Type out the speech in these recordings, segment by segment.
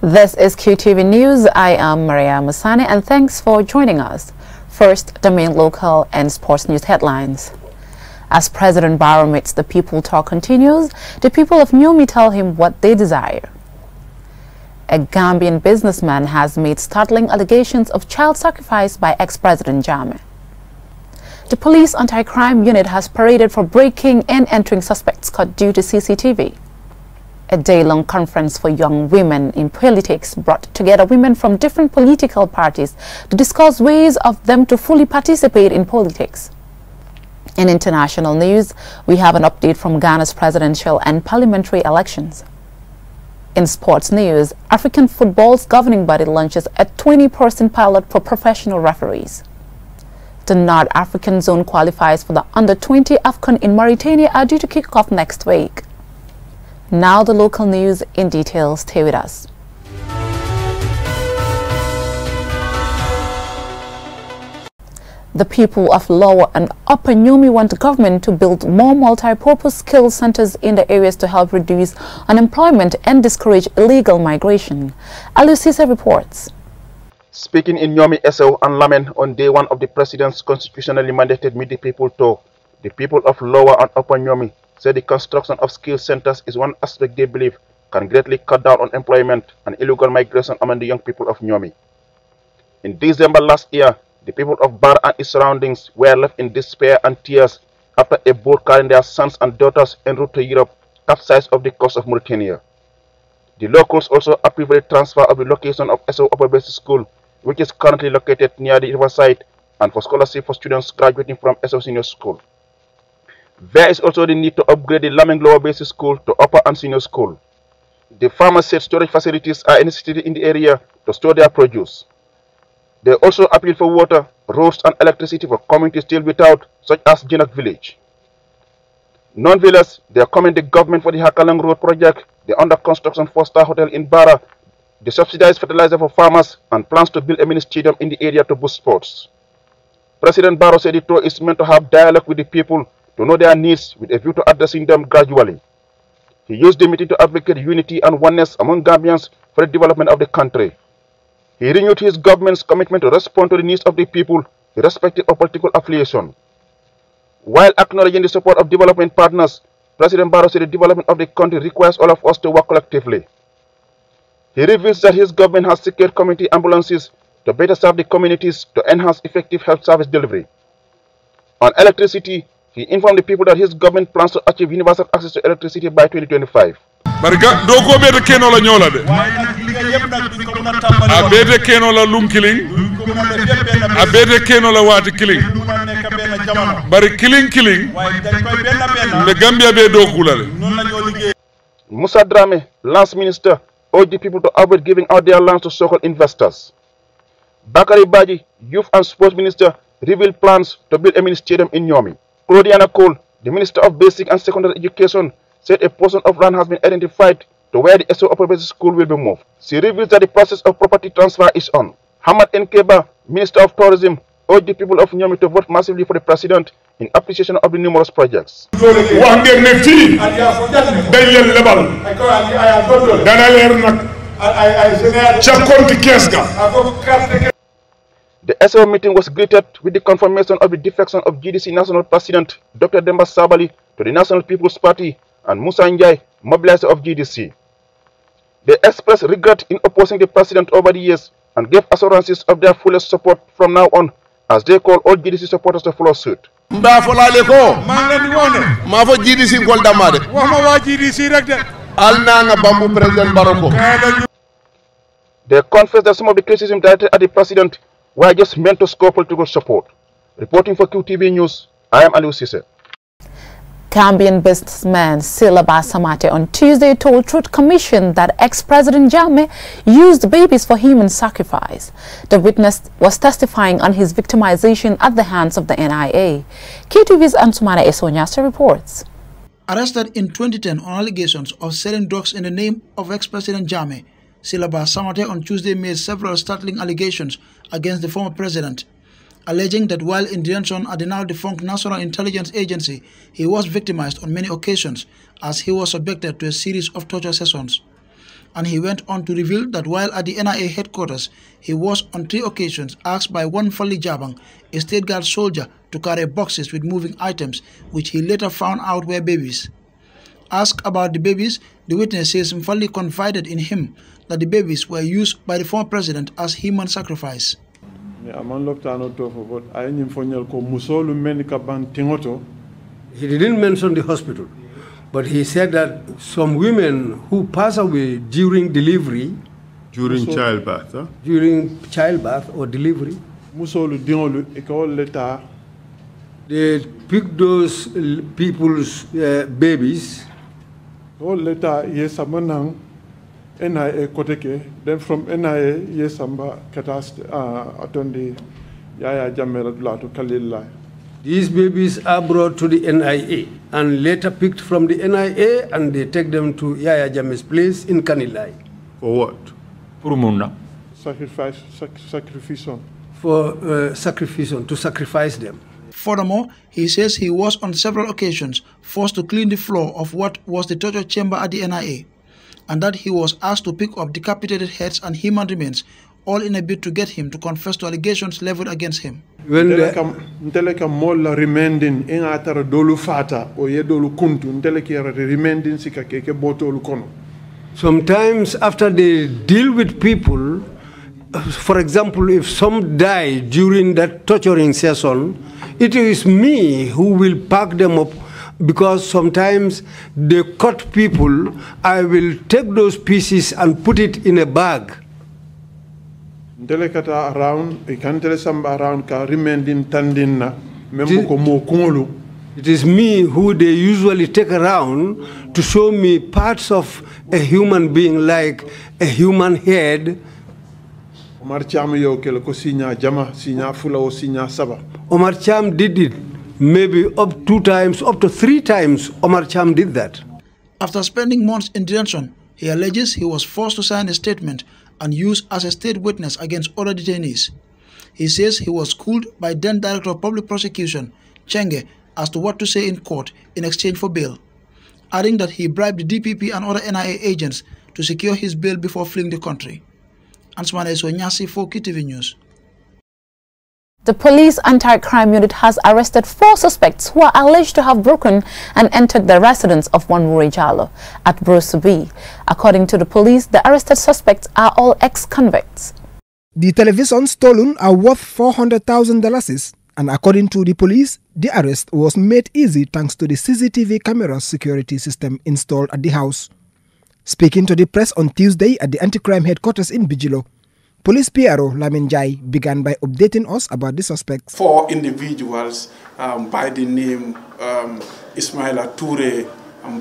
This is Qtv News. I am Maria Musani and thanks for joining us. First, the main local and sports news headlines. As President Barrow meets the people talk continues, the people of Nyomi tell him what they desire. A Gambian businessman has made startling allegations of child sacrifice by ex-President Jammeh. The police anti-crime unit has paraded for breaking and entering suspects caught due to CCTV. A day-long conference for young women in politics brought together women from different political parties to discuss ways of them to fully participate in politics. In international news, we have an update from Ghana's presidential and parliamentary elections. In sports news, African football's governing body launches a 20-person pilot for professional referees. The North African zone qualifiers for the Under-20 AFCON in Mauritania are due to kick off next week. Now the local news in detail. Stay with us. The people of Lower and Upper Nyomi want the government to build more multi-purpose skills centers in the areas to help reduce unemployment and discourage illegal migration. Alusisa reports. Speaking in Nyomi, Esau and Lamen on day one of the president's constitutionally mandated Meet the People talk, the people of Lower and Upper Nyomi said the construction of skill centers is one aspect they believe can greatly cut down on employment and illegal migration among the young people of Nyomi. In December last year, the people of Bar and its surroundings were left in despair and tears after a boat carrying their sons and daughters en route to Europe capsized off the coast of Mauritania. The locals also appealed for the transfer of the location of Esau Upper Basic School, which is currently located near the riverside, and for scholarship for students graduating from Esau Senior School. There is also the need to upgrade the Lameng Lower Basic School to Upper and Senior School. The farmers said storage facilities are necessary in the area to store their produce. They also appealed for water, roads and electricity for communities still without, such as Jinak village. Non-villagers, they commend the government for the Hakalang Road project, the under-construction 4-star hotel in Bara, the subsidized fertilizer for farmers, and plans to build a mini stadium in the area to boost sports. President Barrow said the tour is meant to have dialogue with the people to know their needs with a view to addressing them gradually. He used the meeting to advocate unity and oneness among Gambians for the development of the country. He renewed his government's commitment to respond to the needs of the people, irrespective of political affiliation. While acknowledging the support of development partners, President Barrow said the development of the country requires all of us to work collectively. He reveals that his government has secured community ambulances to better serve the communities to enhance effective health service delivery. On electricity, he informed the people that his government plans to achieve universal access to electricity by 2025. Doko bede keno la nyola de. Abede keno la lum killing. Abede keno la wati killing. Bari killing. The Gambia be doku la de. Musa Drame, Lands Minister, urged the people to avoid giving out their lands to so-called investors. Bakari Baji, Youth and Sports Minister, revealed plans to build a mini stadium in Nyomi. Claudiana Cole, the Minister of Basic and Secondary Education, said a portion of land has been identified to where the Esau Upper Basic School will be moved. She reveals that the process of property transfer is on. Hamad Nkeba, Minister of Tourism, urged the people of Nyomi to vote massively for the President in appreciation of the numerous projects. The SO meeting was greeted with the confirmation of the defection of GDC National President Dr. Demba Sabali to the National People's Party and Musa Njai, mobilizer of GDC. They expressed regret in opposing the president over the years and gave assurances of their fullest support from now on, as they call all GDC supporters to follow suit. They confessed that some of the criticism directed at the president were just meant to score political support. Reporting for QTV News, I am Aliu Sise. Gambian businessman Silaba Samate on Tuesday told Truth Commission that ex-President Jammeh used babies for human sacrifice. The witness was testifying on his victimization at the hands of the NIA. Qtv's Ansumana Esonyasa reports. Arrested in 2010 on allegations of selling drugs in the name of ex-President Jammeh, Silaba Samate on Tuesday made several startling allegations against the former president, alleging that while in detention at the now-defunct National Intelligence Agency, he was victimized on many occasions as he was subjected to a series of torture sessions. and he went on to reveal that while at the NIA headquarters, he was on 3 occasions asked by one Fali Jabang, a state guard soldier, to carry boxes with moving items, which he later found out were babies. Asked about the babies, the witness says Mfali confided in him that the babies were used by the former president as human sacrifice. He didn't mention the hospital, but he said that some women who pass away during delivery, during childbirth, or delivery, they pick those people's babies. Then from NIA, yes, These babies are brought to the NIA and later picked from the NIA, and they take them to Yaya Jammeh's place in Kanilai. For what? To sacrifice them. Furthermore, he says he was on several occasions forced to clean the floor of what was the torture chamber at the NIA, and that he was asked to pick up decapitated heads and human remains, all in a bid to get him to confess to allegations leveled against him. When sometimes after they deal with people, for example, if some die during that torturing session, it is me who will pack them up, because sometimes they cut people. I will take those pieces and put it in a bag. It is me who they usually take around to show me parts of a human being, like a human head. Omar Cham did it maybe up 2 times, up to 3 times. Omar Cham did that. After spending months in detention, he alleges he was forced to sign a statement and used as a state witness against other detainees. He says he was schooled by then Director of Public Prosecution, Chenge, as to what to say in court in exchange for bail, adding that he bribed the DPP and other NIA agents to secure his bail before fleeing the country. Ansmane Sonyasi for Qtv News. The police anti-crime unit has arrested 4 suspects who are alleged to have broken and entered the residence of one Wuri Jalo at Brosubi. According to the police, the arrested suspects are all ex-convicts. The televisions stolen are worth $400,000, and according to the police, the arrest was made easy thanks to the CCTV camera security system installed at the house. Speaking to the press on Tuesday at the anti-crime headquarters in Bijilo, Police PRO Lamin Jai began by updating us about the suspects. 4 individuals by the name Ismaila Toure,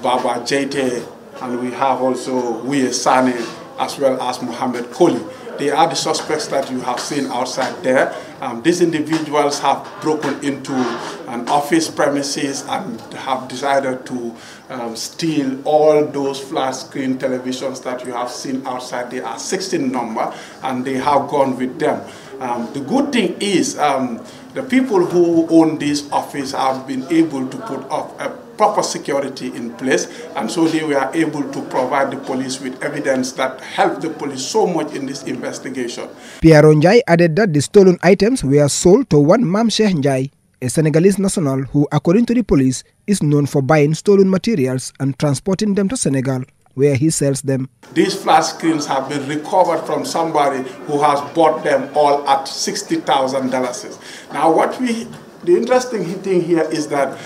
Baba Jaite, and we have also Wiye Sane, as well as Mohammed Koli. They are the suspects that you have seen outside there. These individuals have broken into an office premises and have decided to steal all those flat screen televisions that you have seen outside. They are 16 number, and they have gone with them. The good thing is the people who own this office have been able to put up a proper security in place, and so they were able to provide the police with evidence that helped the police so much in this investigation. Pierre Njai added that the stolen items were sold to one Mam Sheikh Njai, a Senegalese national who, according to the police, is known for buying stolen materials and transporting them to Senegal, where he sells them. These flat screens have been recovered from somebody who has bought them all at $60,000. Now, the interesting thing here is that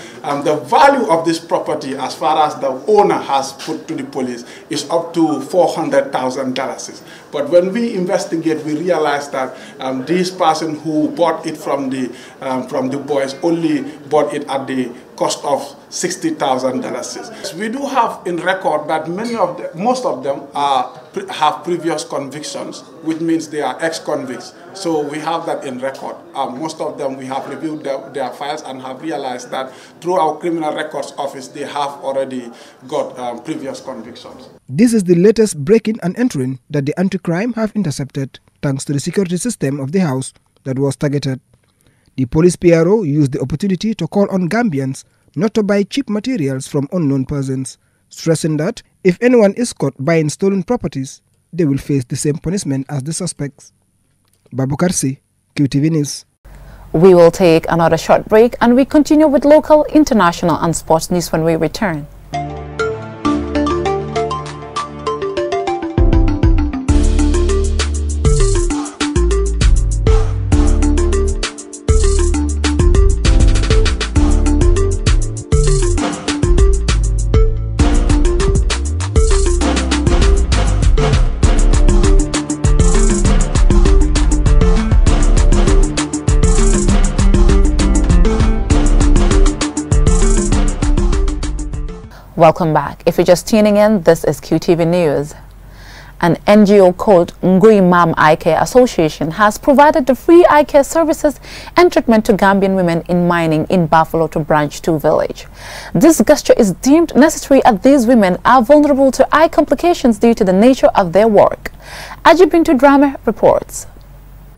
the value of this property, as far as the owner has put to the police, is up to $400,000. But when we investigate, we realize that this person who bought it from the boys only bought it at the cost of $60,000. We do have in record that most of them have previous convictions, which means they are ex-convicts. So we have that in record. Most of them, we have reviewed their files and have realized that through our criminal records office, they have already got previous convictions. This is the latest break-in and entering that the anti-crime have intercepted thanks to the security system of the house that was targeted. The police PRO used the opportunity to call on Gambians not to buy cheap materials from unknown persons, stressing that if anyone is caught buying stolen properties, they will face the same punishment as the suspects. Babukar C, Qtv News. We will take another short break and we continue with local, international and sports news when we return. Welcome back. If you're just tuning in, this is Qtv News. An NGO called Ngui Mam Eye Care Association has provided the free eye care services and treatment to Gambian women in mining in Buffalo to Branch 2 village. This gesture is deemed necessary as these women are vulnerable to eye complications due to the nature of their work. Ajibintu Drama reports.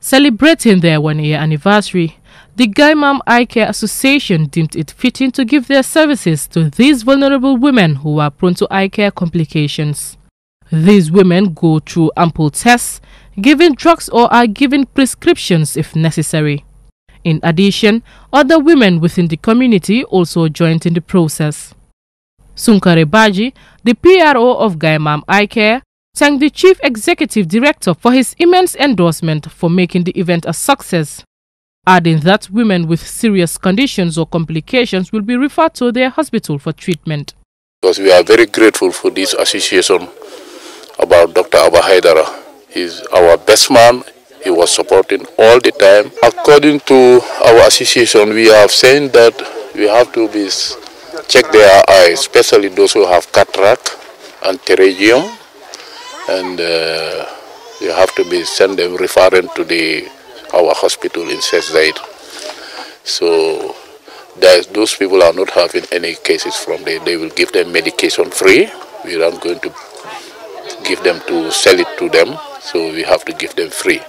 Celebrating their one-year anniversary, the Gaimam Eye Care Association deemed it fitting to give their services to these vulnerable women who are prone to eye care complications. These women go through ample tests, given drugs or are given prescriptions if necessary. In addition, other women within the community also joined in the process. Sunkare Baji, the PRO of Gaimam Eye Care, thanked the Chief Executive Director for his immense endorsement for making the event a success, adding that women with serious conditions or complications will be referred to their hospital for treatment. Because we are very grateful for this association about Dr. Abba Haidara. He's our best man. He was supporting all the time. According to our association, we have said that we have to check their eyes, especially those who have cataract and pterygium, and you have to send them referring to our hospital in Seszaid. So those people are not having any cases from there. They will give them medication free. We are not going to give them to sell it to them, so we have to give them free.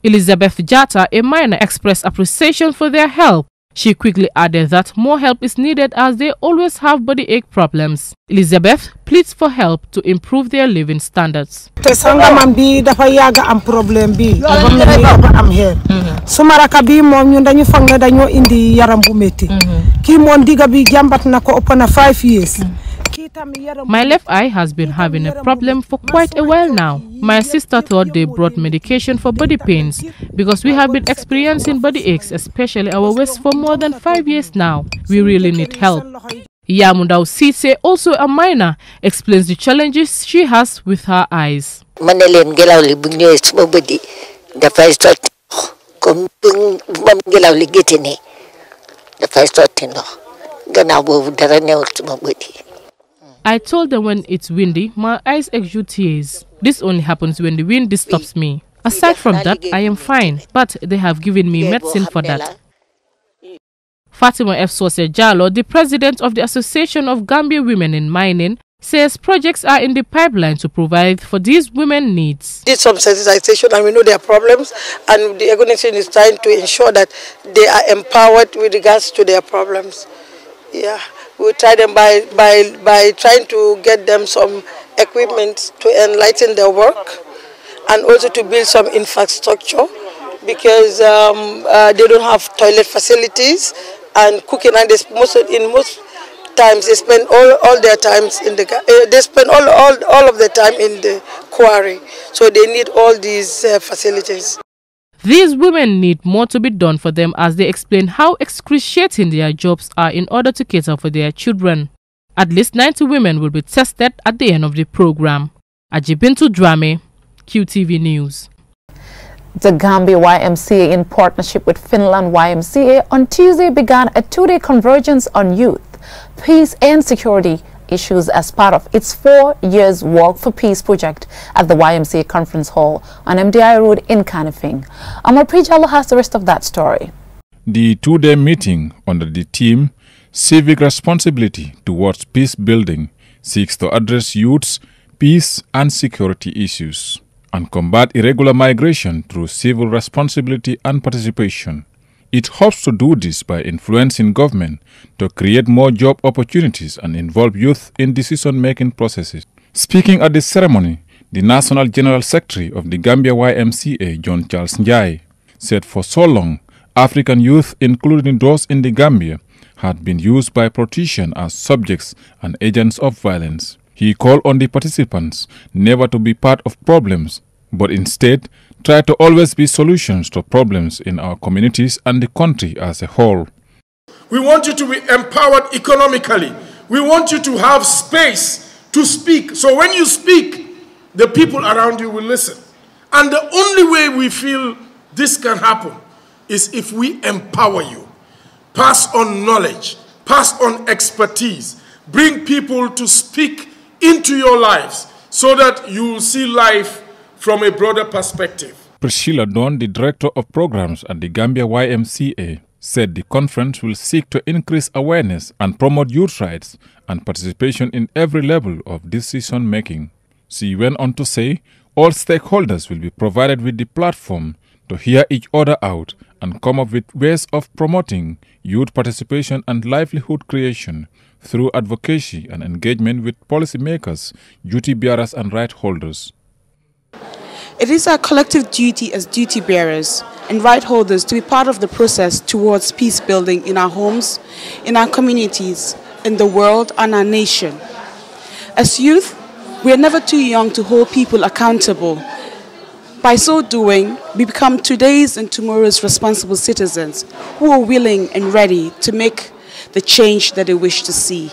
Elizabeth Jata, a miner, expressed appreciation for their help. She quickly added that more help is needed as they always have body ache problems. Elizabeth pleads for help to improve their living standards. My left eye has been having a problem for quite a while now. My sister thought they brought medication for body pains because we have been experiencing body aches, especially our waist, for more than 5 years now. We really need help. Yamundao Sise, also a miner, explains the challenges she has with her eyes. I told them when it's windy, my eyes exude tears. This only happens when the wind disturbs me. Aside from that, I am fine, but they have given me medicine for that. Fatima F. Sose Jalo, the president of the Association of Gambia Women in Mining, says projects are in the pipeline to provide for these women needs. Did some sensitization and we know their problems, and the organization is trying to ensure that they are empowered with regards to their problems. Yeah. We try them by trying to get them some equipment to enlighten their work and also to build some infrastructure, because they don't have toilet facilities and cooking, and in most times they spend all their times in all of their time in the quarry, so they need all these facilities. These women need more to be done for them, as they explain how excruciating their jobs are in order to cater for their children. At least 90 women will be tested at the end of the program. Ajibintu Drame, QTV News. The Gambia YMCA, in partnership with Finland YMCA, on Tuesday began a 2-day convergence on youth, peace and security issues as part of its 4 years Walk for Peace project at the YMCA Conference Hall on MDI Road in Kanifing. Amar Prijalo has the rest of that story. The 2-day meeting under the theme Civic Responsibility Towards Peace Building seeks to address youth's peace and security issues and combat irregular migration through civil responsibility and participation. It hopes to do this by influencing government to create more job opportunities and involve youth in decision-making processes. Speaking at the ceremony, the National General Secretary of the Gambia YMCA, John Charles Njai, said for so long, African youth, including those in the Gambia, had been used by politicians as subjects and agents of violence. He called on the participants never to be part of problems, but instead try to always be solutions to problems in our communities and the country as a whole. We want you to be empowered economically. We want you to have space to speak. So when you speak, the people around you will listen. And the only way we feel this can happen is if we empower you. Pass on knowledge, pass on expertise, bring people to speak into your lives so that you will see life from a broader perspective. Priscilla Don, the Director of Programs at the Gambia YMCA, said the conference will seek to increase awareness and promote youth rights and participation in every level of decision-making. She went on to say all stakeholders will be provided with the platform to hear each other out and come up with ways of promoting youth participation and livelihood creation through advocacy and engagement with policymakers, duty bearers and right holders. It is our collective duty as duty bearers and right holders to be part of the process towards peace building in our homes, in our communities, in the world and our nation. As youth, we are never too young to hold people accountable. By so doing, we become today's and tomorrow's responsible citizens who are willing and ready to make the change that they wish to see.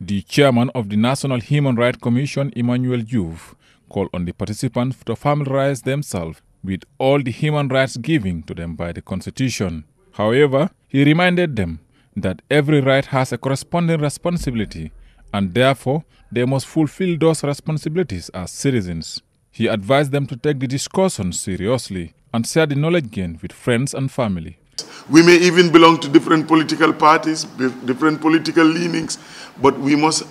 The chairman of the National Human Rights Commission, Emmanuel Juve, called on the participants to familiarize themselves with all the human rights given to them by the Constitution. However, he reminded them that every right has a corresponding responsibility, and therefore they must fulfill those responsibilities as citizens. He advised them to take the discussion seriously and share the knowledge gained with friends and family. We may even belong to different political parties, different political leanings, but we must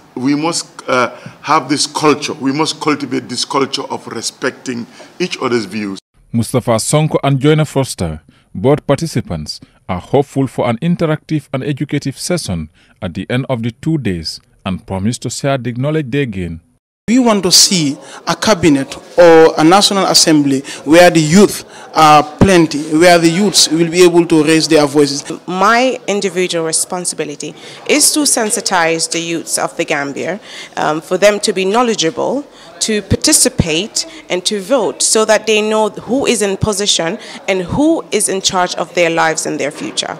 have this culture. We must cultivate this culture of respecting each other's views. Mustafa Sonko and Joyner Foster, both participants, are hopeful for an interactive and educative session at the end of the 2 days and promise to share the knowledge they gain. We want to see a cabinet or a national assembly where the youth are plenty, where the youths will be able to raise their voices. My individual responsibility is to sensitize the youths of the Gambia, for them to be knowledgeable, to participate and to vote so that they know who is in position and who is in charge of their lives and their future.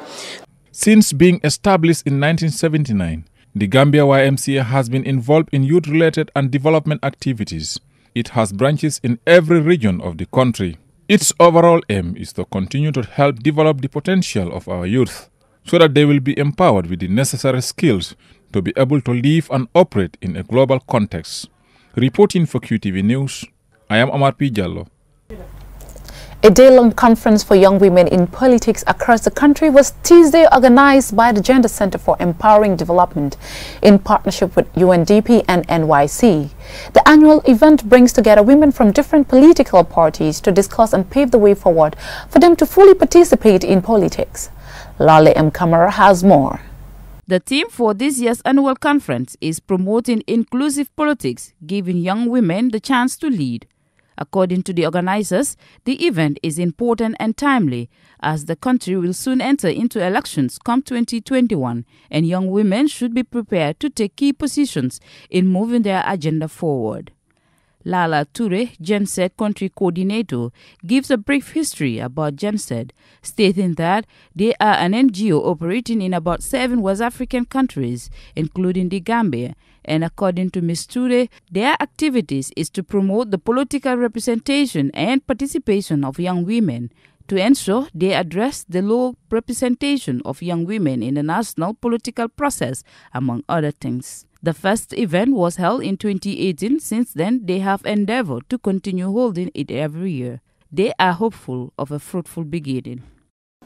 Since being established in 1979, the Gambia YMCA has been involved in youth-related and development activities. It has branches in every region of the country. Its overall aim is to continue to help develop the potential of our youth so that they will be empowered with the necessary skills to be able to live and operate in a global context. Reporting for QTV News, I am Amar P. Jallo. A day-long conference for young women in politics across the country was Tuesday organized by the Gender Center for Empowering Development in partnership with UNDP and NYC. The annual event brings together women from different political parties to discuss and pave the way forward for them to fully participate in politics. Lale M. Kamara has more. The theme for this year's annual conference is promoting inclusive politics, giving young women the chance to lead. According to the organizers, the event is important and timely as the country will soon enter into elections come 2021 and young women should be prepared to take key positions in moving their agenda forward. Lala Ture, GenSed country coordinator, gives a brief history about GenSed, stating that they are an NGO operating in about 7 West African countries, including the Gambia, and according to Ms. Ture, their activities is to promote the political representation and participation of young women, to ensure they address the low representation of young women in the national political process, among other things. The first event was held in 2018. Since then, they have endeavored to continue holding it every year. They are hopeful of a fruitful beginning.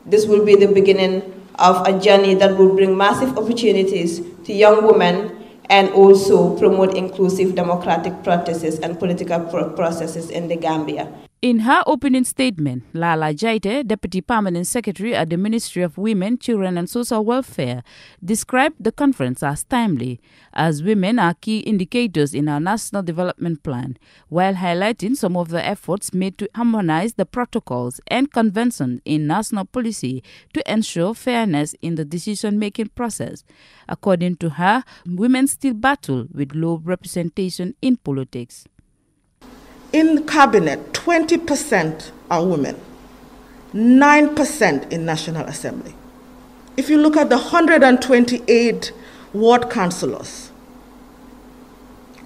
This will be the beginning of a journey that will bring massive opportunities to young women and also promote inclusive democratic practices and political processes in the Gambia. In her opening statement, Lala Jaite, Deputy Permanent Secretary at the Ministry of Women, Children and Social Welfare, described the conference as timely, as women are key indicators in our National Development Plan, while highlighting some of the efforts made to harmonize the protocols and conventions in national policy to ensure fairness in the decision-making process. According to her, women still battle with low representation in politics. In the cabinet, 20% are women, 9% in National Assembly. If you look at the 128 ward councillors,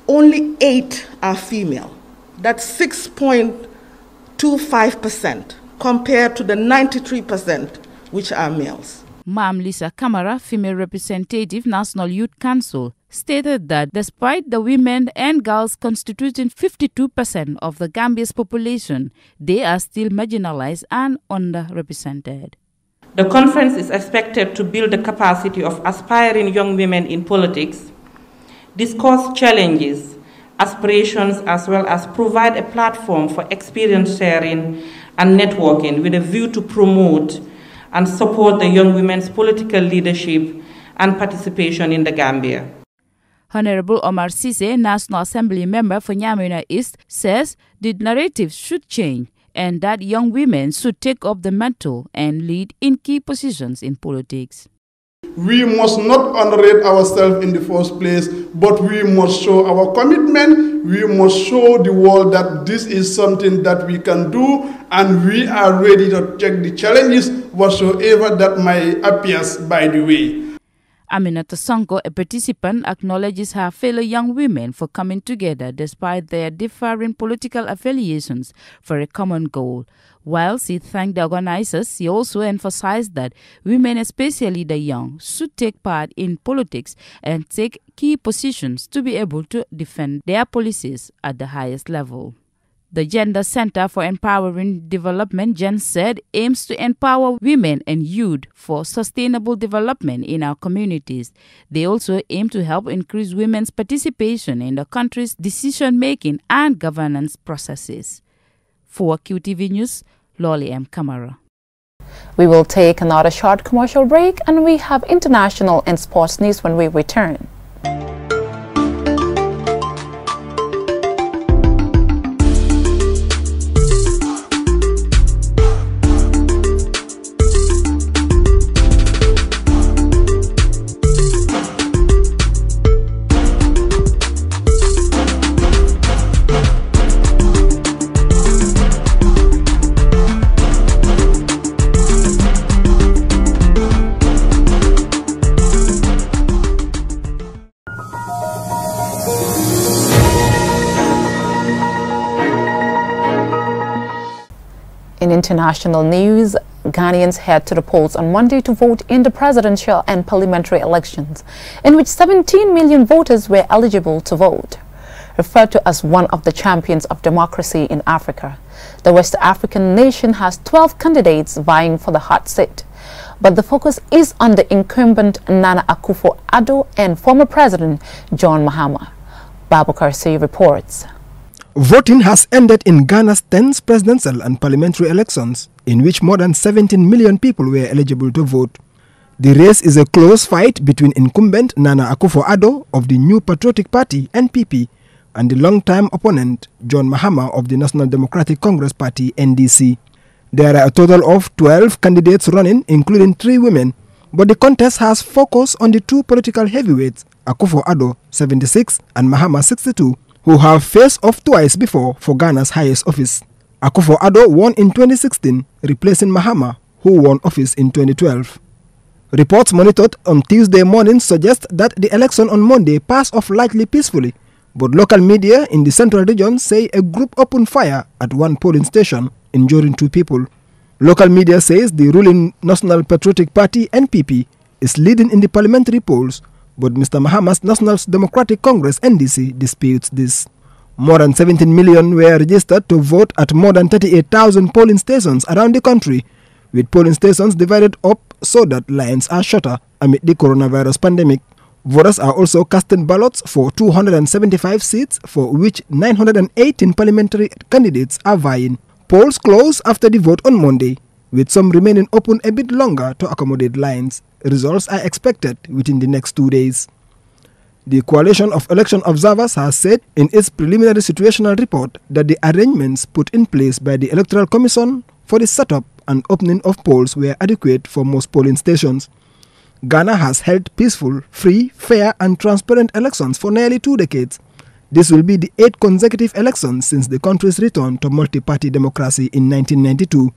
only 8 are female. That's 6.25% compared to the 93% which are males. Ma'am Lisa Kamara, female representative, National Youth Council, stated that despite the women and girls constituting 52% of the Gambia's population, they are still marginalized and underrepresented. The conference is expected to build the capacity of aspiring young women in politics, discuss challenges, aspirations, as well as provide a platform for experience sharing and networking with a view to promote and support the young women's political leadership and participation in the Gambia. Honorable Omar Sise, National Assembly member for Nyamena East, says the narrative should change and that young women should take up the mantle and lead in key positions in politics. We must not underrate ourselves in the first place, but we must show our commitment. We must show the world that this is something that we can do, and we are ready to take the challenges whatsoever that might appear by the way. Aminata Sonko, a participant, acknowledges her fellow young women for coming together despite their differing political affiliations for a common goal. While she thanked the organizers, she also emphasized that women, especially the young, should take part in politics and take key positions to be able to defend their policies at the highest level. The Gender Center for Empowering Development, GEN said, aims to empower women and youth for sustainable development in our communities. They also aim to help increase women's participation in the country's decision-making and governance processes. For Qtv News, Lolly M. Kamara. We will take another short commercial break, and we have international and sports news when we return. In international news, Ghanaians head to the polls on Monday to vote in the presidential and parliamentary elections, in which 17 million voters were eligible to vote. Referred to as one of the champions of democracy in Africa, the West African nation has 12 candidates vying for the hot seat. But the focus is on the incumbent Nana Akufo-Addo and former President John Mahama. Babukar C reports. Voting has ended in Ghana's 10th presidential and parliamentary elections, in which more than 17 million people were eligible to vote. The race is a close fight between incumbent Nana Akufo-Addo of the New Patriotic Party (NPP) and the long-time opponent John Mahama of the National Democratic Congress Party (NDC). There are a total of 12 candidates running, including 3 women, but the contest has focused on the 2 political heavyweights, Akufo-Addo, 76, and Mahama, 62, who have faced off twice before for Ghana's highest office. Akufo-Addo won in 2016, replacing Mahama, who won office in 2012. Reports monitored on Tuesday morning suggest that the election on Monday passed off largely peacefully, but local media in the central region say a group opened fire at one polling station, injuring 2 people. Local media says the ruling National Patriotic Party (NPP) is leading in the parliamentary polls, but Mr. Mahama's National Democratic Congress (NDC) disputes this. More than 17 million were registered to vote at more than 38,000 polling stations around the country, with polling stations divided up so that lines are shorter amid the coronavirus pandemic. Voters are also casting ballots for 275 seats, for which 918 parliamentary candidates are vying. Polls closed after the vote on Monday, with some remaining open a bit longer to accommodate lines. Results are expected within the next 2 days. The Coalition of Election Observers has said in its preliminary situational report that the arrangements put in place by the Electoral Commission for the setup and opening of polls were adequate for most polling stations. Ghana has held peaceful, free, fair and transparent elections for nearly 2 decades. This will be the 8th consecutive election since the country's return to multi-party democracy in 1992.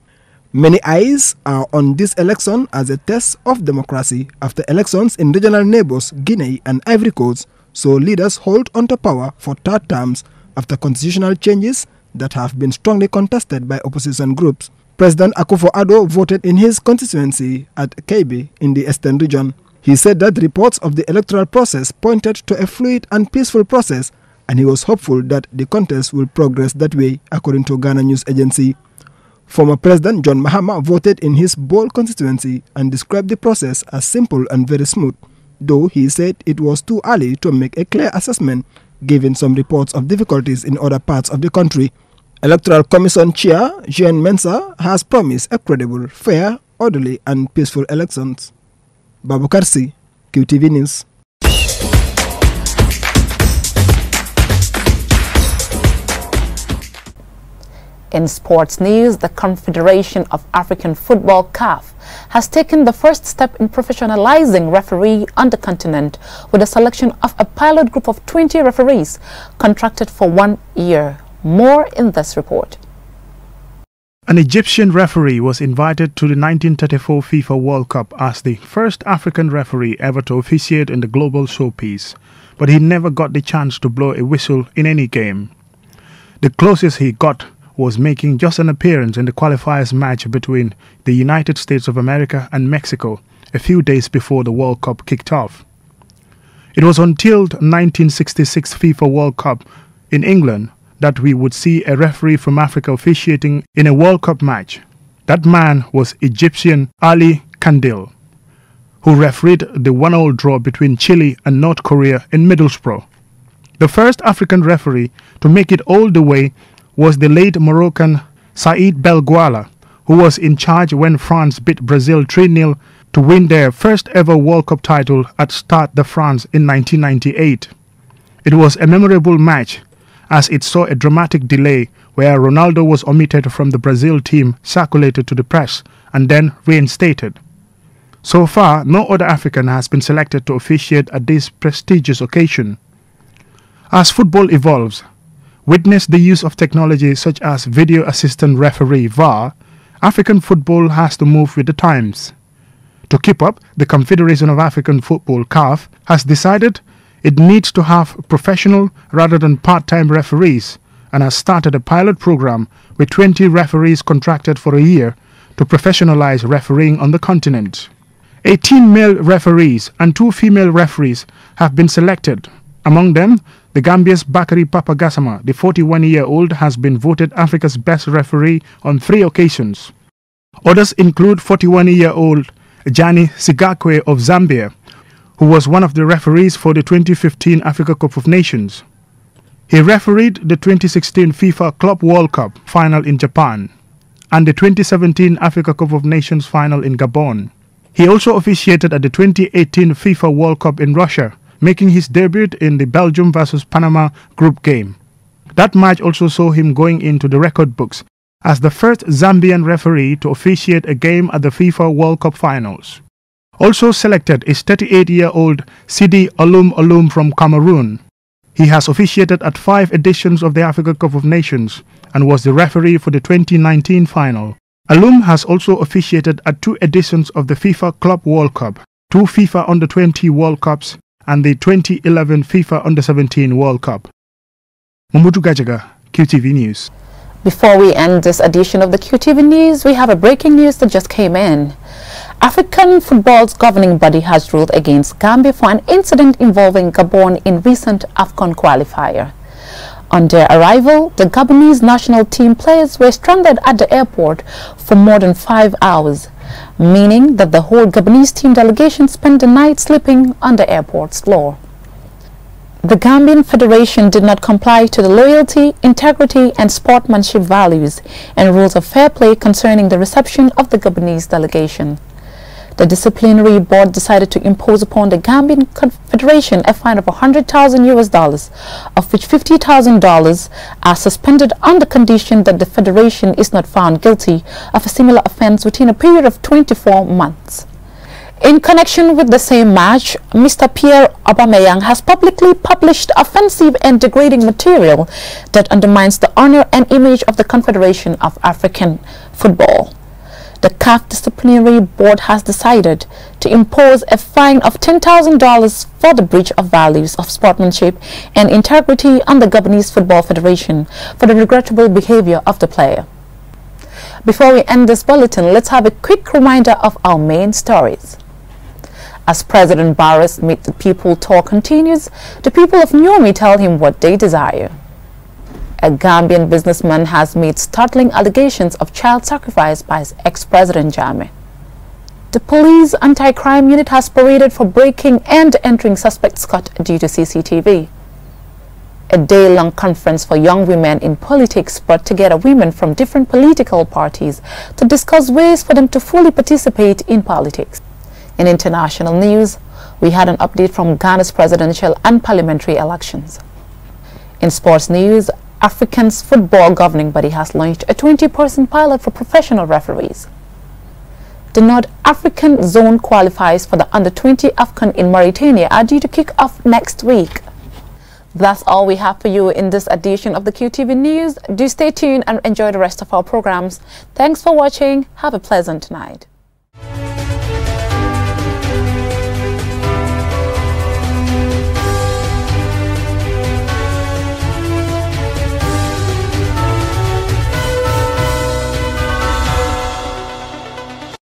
Many eyes are on this election as a test of democracy after elections in regional neighbors Guinea and Ivory Coast saw leaders hold onto power for 3rd terms after constitutional changes that have been strongly contested by opposition groups. President Akufo-Addo voted in his constituency at Kebbi in the Eastern region. He said that reports of the electoral process pointed to a fluid and peaceful process, and he was hopeful that the contest will progress that way, according to Ghana News Agency. Former President John Mahama voted in his Bol constituency and described the process as simple and very smooth, though he said it was too early to make a clear assessment, given some reports of difficulties in other parts of the country. Electoral Commission Chair Jean Mensah has promised a credible, fair, orderly and peaceful elections. Babukar Si, QTV News. In sports news, the Confederation of African Football (CAF) has taken the first step in professionalizing referee on the continent with the selection of a pilot group of 20 referees contracted for 1 year. More in this report. An Egyptian referee was invited to the 1934 FIFA World Cup as the first African referee ever to officiate in the global showpiece, but he never got the chance to blow a whistle in any game. The closest he got was making just an appearance in the qualifiers match between the United States of America and Mexico a few days before the World Cup kicked off. It was until the 1966 FIFA World Cup in England that we would see a referee from Africa officiating in a World Cup match. That man was Egyptian Ali Kandil, who refereed the 1-1 draw between Chile and North Korea in Middlesbrough. The first African referee to make it all the way was the late Moroccan Saïd Belguala, who was in charge when France beat Brazil 3-0 to win their first ever World Cup title at Stade de France in 1998. It was a memorable match as it saw a dramatic delay where Ronaldo was omitted from the Brazil team, circulated to the press and then reinstated. So far, no other African has been selected to officiate at this prestigious occasion. As football evolves, witness the use of technology such as video assistant referee (VAR), African football has to move with the times. To keep up, the Confederation of African Football (CAF) has decided it needs to have professional rather than part-time referees and has started a pilot program with 20 referees contracted for a year to professionalize refereeing on the continent. 18 male referees and 2 female referees have been selected. Among them, the Gambia's Bakary Papa Gassama, the 41-year-old, has been voted Africa's best referee on 3 occasions. Others include 41-year-old Jani Sigakwe of Zambia, who was one of the referees for the 2015 Africa Cup of Nations. He refereed the 2016 FIFA Club World Cup final in Japan and the 2017 Africa Cup of Nations final in Gabon. He also officiated at the 2018 FIFA World Cup in Russia, making his debut in the Belgium vs Panama group game. That match also saw him going into the record books as the first Zambian referee to officiate a game at the FIFA World Cup finals. Also selected is 38-year-old Sidi Olum Olum from Cameroon. He has officiated at 5 editions of the Africa Cup of Nations and was the referee for the 2019 final. Olum has also officiated at 2 editions of the FIFA Club World Cup, 2 FIFA Under-20 World Cups, and the 2011 FIFA Under-17 World Cup. Mamudu Gajaga, QTV News. Before we end this edition of the QTV News, we have a breaking news that just came in. African football's governing body has ruled against Gambia for an incident involving Gabon in recent AFCON qualifier. On their arrival, the Gabonese national team players were stranded at the airport for more than 5 hours, meaning that the whole Gabonese team delegation spent the night sleeping on the airport's floor. The Gambian Federation did not comply to the loyalty, integrity and sportsmanship values and rules of fair play concerning the reception of the Gabonese delegation. The disciplinary board decided to impose upon the Gambian Federation a fine of $100,000, of which $50,000 are suspended on the condition that the federation is not found guilty of a similar offense within a period of 24 months. In connection with the same match, Mr. Pierre Aubameyang has publicly published offensive and degrading material that undermines the honor and image of the Confederation of African Football. The CAF Disciplinary Board has decided to impose a fine of $10,000 for the breach of values of sportsmanship and integrity on the Gabonese Football Federation for the regrettable behavior of the player. Before we end this bulletin, let's have a quick reminder of our main stories. As President Barrow's Meet the People tour continues, the people of Niamey tell him what they desire. A Gambian businessman has made startling allegations of child sacrifice by his ex-president Jammeh. The police anti-crime unit has paraded for breaking and entering suspects caught due to CCTV. A day-long conference for young women in politics brought together women from different political parties to discuss ways for them to fully participate in politics. In international news, we had an update from Ghana's presidential and parliamentary elections. In sports news, Africa's football governing body has launched a 20-person pilot for professional referees. The North African zone qualifiers for the Under-20 AFCON in Mauritania are due to kick off next week. That's all we have for you in this edition of the QTV News. Do stay tuned and enjoy the rest of our programs. Thanks for watching. Have a pleasant night.